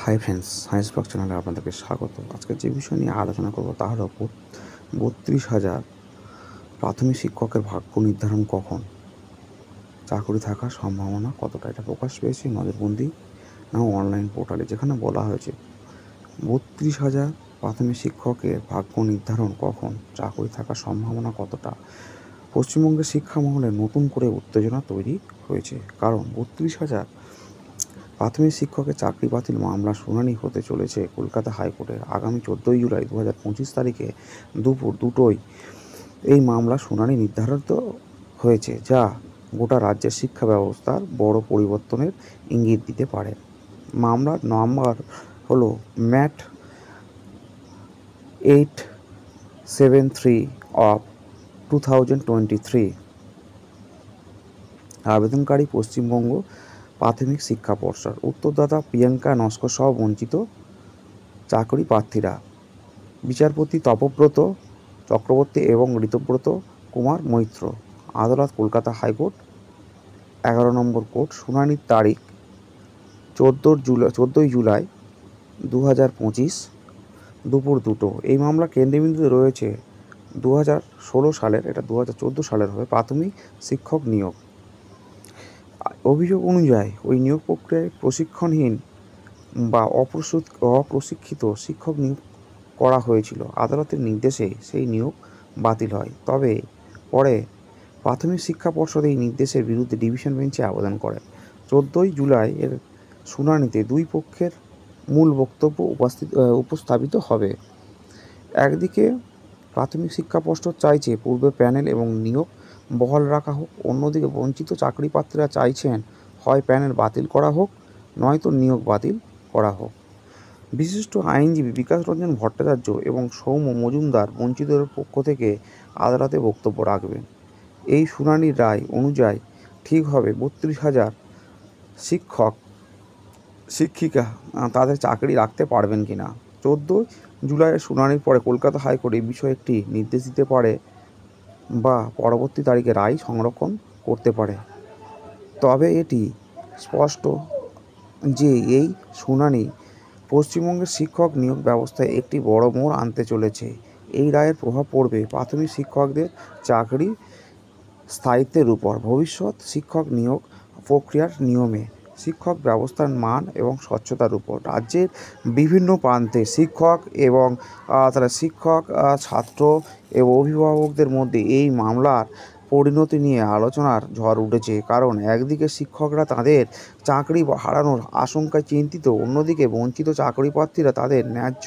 Hi friends, science blog চ্যানেলে আপনাদেরকে স্বাগত। আজকে যে বিষয় নিয়ে আলোচনা করব তা হলো 32,000 প্রাথমিক শিক্ষকের ভাগ্য নির্ধারণ কখন, চাকরি থাকার সম্ভাবনা কতটা। এটা প্রকাশ পেয়েছে নজরবন্দি নাম অনলাইন পোর্টালে, যেখানে বলা হয়েছে 32,000 প্রাথমিক শিক্ষকের ভাগ্য নির্ধারণ কখন, চাকরি থাকার সম্ভাবনা কতটা। পশ্চিমবঙ্গের শিক্ষা মহলে নতুন করে উত্তেজনা তৈরি হয়েছে, কারণ 32,000 প্রাথমিক শিক্ষকের চাকরি বাতিল মামলা শুনানি হতে চলেছে কলকাতা হাইকোর্টের আগামী 14 জুলাই 2025 তারিখে দুপুর 2টোয়। এই মামলা শুনানি নির্ধারিত হয়েছে, যা গোটা রাজ্যের শিক্ষা ব্যবস্থার বড় পরিবর্তনের ইঙ্গিত দিতে পারে। মামলার নম্বর হলো ম্যাট 873 অফ 2023। আবেদনকারী পশ্চিমবঙ্গ প্রাথমিক শিক্ষা পর্ষদ। উত্তরদাতা প্রিয়াঙ্কা নস্কর সহ বঞ্চিত চাকরি প্রার্থীরা। বিচারপতি তপব্রত চক্রবর্তী এবং ঋতব্রত কুমার মৈত্র। আদালত কলকাতা হাইকোর্ট 11 নম্বর কোর্ট। শুনানির তারিখ 14 জুলাই 2025 দুপুর 2টো। এই মামলা কেন্দ্রবিন্দুতে রয়েছে 2016 সালের, এটা 2014 সালের হবে, প্রাথমিক শিক্ষক নিয়োগ। অভিযোগ অনুযায়ী ওই নিয়োগ প্রক্রিয়ায় প্রশিক্ষণহীন বা অপ্রশিক্ষিত শিক্ষক নিয়োগ করা হয়েছিল। আদালতের নির্দেশে সেই নিয়োগ বাতিল হয়। তবে পরে প্রাথমিক শিক্ষা পর্ষদ এই নির্দেশের বিরুদ্ধে ডিভিশন বেঞ্চে আবেদন করে। 14 জুলাই এর শুনানিতে দুই পক্ষের মূল বক্তব্য উপস্থাপিত হবে। একদিকে প্রাথমিক শিক্ষা পর্ষদ চাইছে পূর্বে প্যানেল এবং নিয়োগ বহাল রাখা হোক, অন্যদিকে বঞ্চিত চাকরি প্রার্থীরা চাইছেন হয় প্যানেল বাতিল করা হোক, নয়তো নিয়োগ বাতিল করা হোক। বিশিষ্ট আইনজীবী বিকাশ রঞ্জন ভট্টাচার্য এবং সৌম্য মজুমদার বঞ্চিতদের পক্ষ থেকে আদালতে বক্তব্য রাখবেন। এই শুনানির রায় অনুযায়ী ঠিক হবে 32,000 শিক্ষক শিক্ষিকা তাদের চাকরি রাখতে পারবেন কিনা। 14 জুলাইয়ের শুনানির পরে কলকাতা হাইকোর্ট এই বিষয়ে একটি নির্দেশ দিতে পারে বা পরবর্তী তারিখে রায় সংরক্ষণ করতে পারে। তবে এটি স্পষ্ট যে এই শুনানি পশ্চিমবঙ্গের শিক্ষক নিয়োগ ব্যবস্থায় একটি বড় মোড় আনতে চলেছে। এই রায়ের প্রভাব পড়বে প্রাথমিক শিক্ষকদের চাকরি স্থায়িত্বের উপর, ভবিষ্যৎ শিক্ষক নিয়োগ প্রক্রিয়ার নিয়মে, শিক্ষক ব্যবস্থার মান এবং স্বচ্ছতার উপর। রাজ্যের বিভিন্ন প্রান্তে শিক্ষক এবং ছাত্র এবং অভিভাবকদের মধ্যে এই মামলার পরিণতি নিয়ে আলোচনার ঝড় উঠেছে, কারণ একদিকে শিক্ষকরা তাদের চাকরি হারানোর আশঙ্কায় চিন্তিত, অন্যদিকে বঞ্চিত চাকরি প্রার্থীরা তাদের ন্যায্য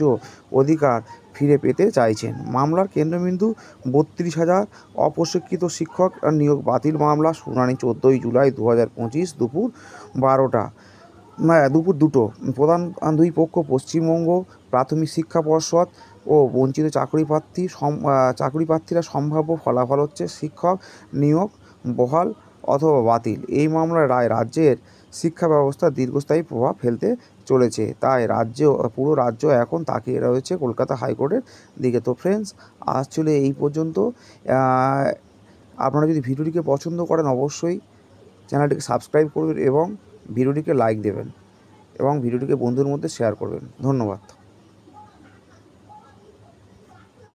অধিকার ফিরে পেতে চাইছেন। মামলার কেন্দ্রবিন্দু 32,000 অপ্রশিক্ষিত শিক্ষক নিয়োগ বাতিল মামলা। শুনানি 14 জুলাই 2025 দুপুর 2টো। প্রধান দুই পক্ষ পশ্চিমবঙ্গ প্রাথমিক শিক্ষা পর্ষদ ও বঞ্চিত চাকরি প্রার্থীরা। সম্ভাব্য ফলাফল হচ্ছে শিক্ষক নিয়োগ বহাল অথবা বাতিল। এই মামলার রায় রাজ্যের শিক্ষা ব্যবস্থার দীর্ঘস্থায়ী প্রভাব ফেলতে চলেছে, তাই পুরো রাজ্য এখন তাকিয়ে রয়েছে কলকাতা হাইকোর্টের দিকে। তো ফ্রেন্ডস, আজ চলে এই পর্যন্ত। আপনারা যদি ভিডিওটিকে পছন্দ করেন অবশ্যই চ্যানেলটিকে সাবস্ক্রাইব করবেন এবং ভিডিওটিকে লাইক দেবেন এবং ভিডিওটিকে বন্ধুদের মধ্যে শেয়ার করবেন। ধন্যবাদ।